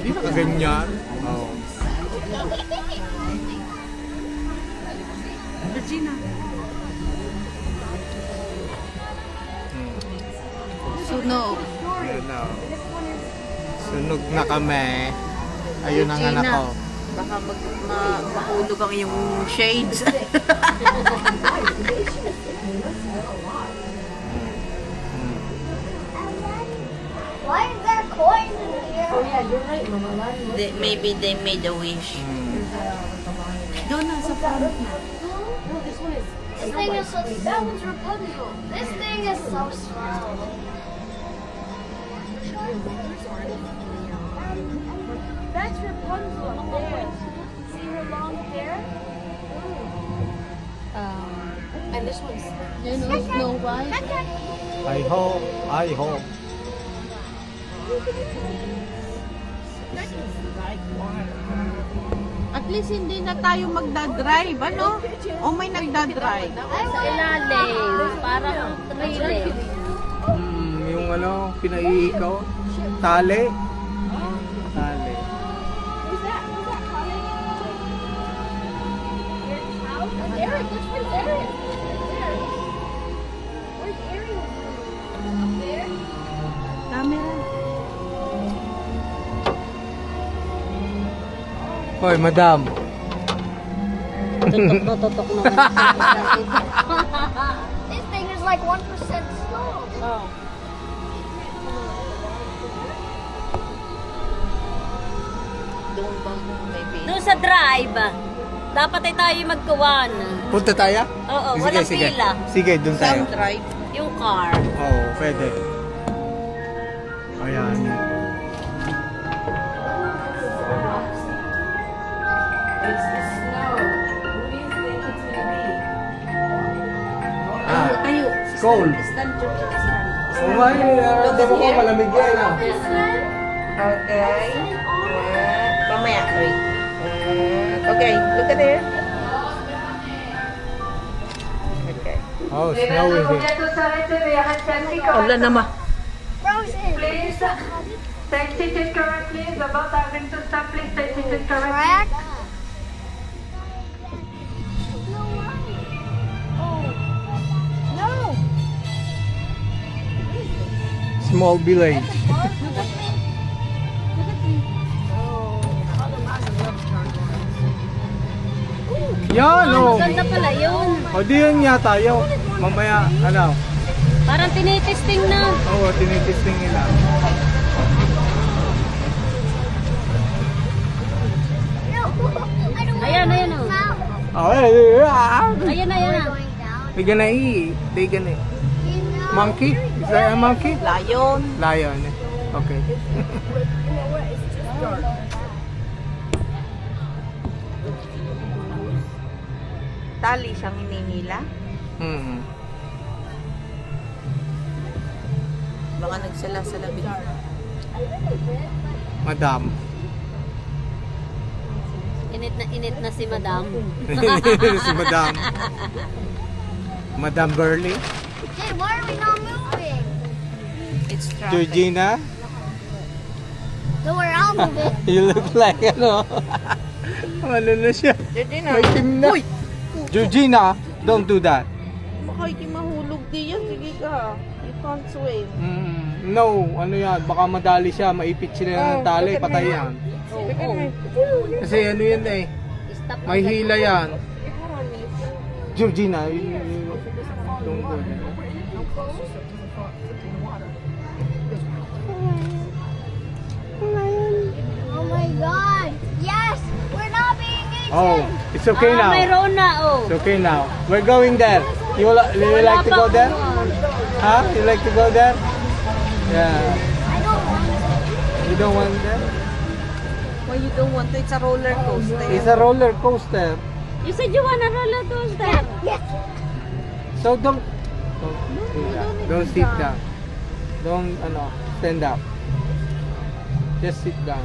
Hindi nakaganyan. Oh. Regina. Sunog. Yun na. Sunog na kami. Ayun ang anak ko. Baka mahulog ang iyong shades. Why is there coins in here? Oh yeah, you're right, Mama. Maybe they made a wish. Doon na sa front na. No, this one is. This thing is so. That one's Rapunzel. This thing is so slow. That's Rapunzel up there. See her long hair? And this one's. You know, Snow White. I hope. I hope. At least hindi na tayo magdadrive, ano? O may nagdadrive. Sa ilalim. Parang trailer. Yung ano, pinaiikaw. Tali. Tali. Eric, which one's Eric? Where's Ariel? Up there? Camera. Hoy, madam. Tutok na tutok naman. This thing is like 1% slow. Oh. Doon ba maybe? Doon sa drive. Dapat ay tayo magkawan. Punta tayo? Oo, walang pila. Sige, dun tayo. Some drive. Yung car. Oo, pwede. Ayan. Ah, Tayo. cold. Stand dyan kita stand. Oo nga yun, nararamdaman ko malamig yan ah. Okay. Mamaya, wait. Okay, look at there. Okay. Oh, snowy here. Wala naman. Frozen. Please take seated correctly. The boat are going to stop. Please take seated correctly. Crack. No way. Oh. No. Small village. Yan, oh. Ganda pala yun. O, di yun yata yun. Mamaya, ano? Parang tinitesting na. Oo, tinitesting nila. No. I don't Ayan, ayan o. Oh, hey, ah. Ayan, ayan na. going down. They gonna eat. They gonna eat. You know. Monkey? Is that a monkey? Lion. Lion. Okay. Tali siyang ininila. Mm. Baka nagsala sa labi. Madam. Init na si Madam. Si Madam. Madam Burley. Hey, why are we not moving? It's traffic. Georgina. No, we're all moving. You look like ano. Ano na siya? Georgina. May team na. Uy! Georgina, don't do that. Baka hindi mahulog diyan. Sige ka. You can't swim. No, ano yan, baka madali siya, maipit sila ng tali, look at patay me. yan. Oh. Kasi ano yan eh, Stop may hila yan. Georgina, don't do that. Oh my god. Yes, we're not being eaten. Oh, it's okay now. Mayroon na, oh. It's okay now. We're going there. You like to go there? Huh? You like to go there? Yeah. I don't want to. You don't want there? Why you don't want to? It's a roller coaster. It's a roller coaster. You said you want a roller coaster. Yes. So don't do that. Don't sit down. Don't stand up. Just sit down.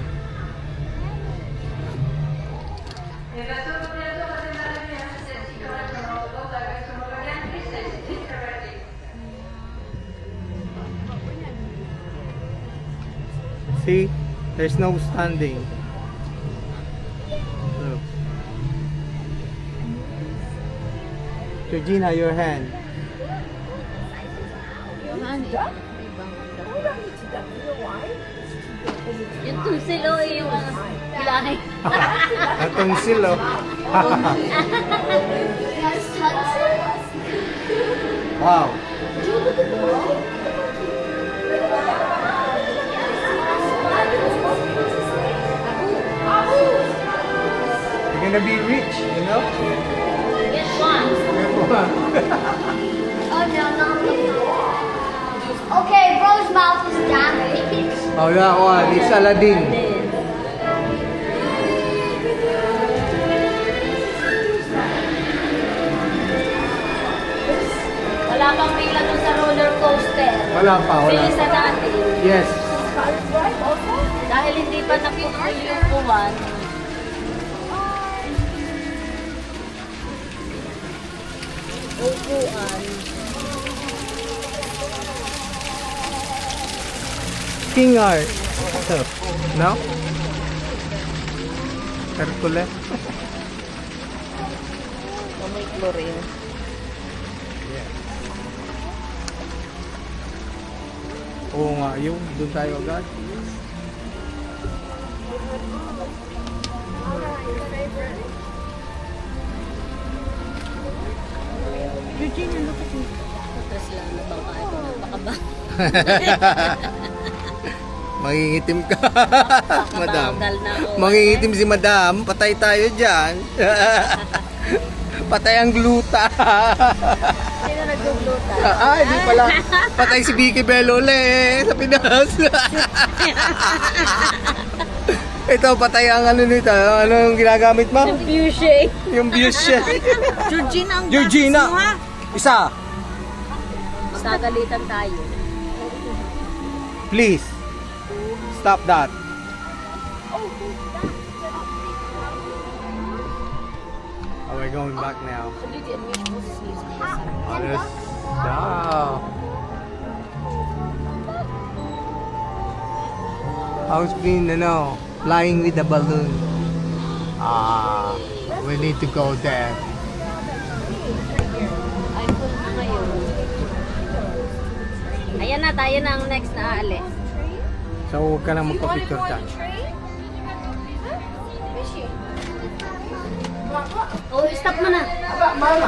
See? There's no standing. Look. Georgina, your hand. Yung tusilo yung hilahin. Atong silo. Wow. You're gonna be rich, you know? Get one. Oh no, not okay, bro's mouth is damaged. Oh, that one. It's Aladdin. Wala pang pila dun sa roller coaster. Wala pa, wala Bilisan pa. natin. Yes. Dahil hindi pa naputol yung buwan. Upuan. King art. So, no? Hercules. May chlorine. Oo nga, yung doon tayo agad. Tapos lang na bang kain ko na baka ba? Mangingitim ka, madam. Nakatanggal na ako. Mangingitim si madam, patay tayo dyan. Patay ang gluta. Sino nagbubluta? Ay, di pala. Patay si Vicky Belole sa Pinas. Ito, patay ang ano nito. Ano yung ginagamit mo? Yung view shake. Yung Bushe. Georgina, ang Georgina. gatas mo, ha? Isa. Magkagalitan tayo. Please. Stop that. Oh, we're going back now. Oh, there's... Wow. How's been, flying with the balloon? Ah, we need to go there. Ay, full na ngayon. Ayan na, tayo na ang next na aalis. So, huwag ka na magpa-picture dyan. Oh, stop mo na. Stop na.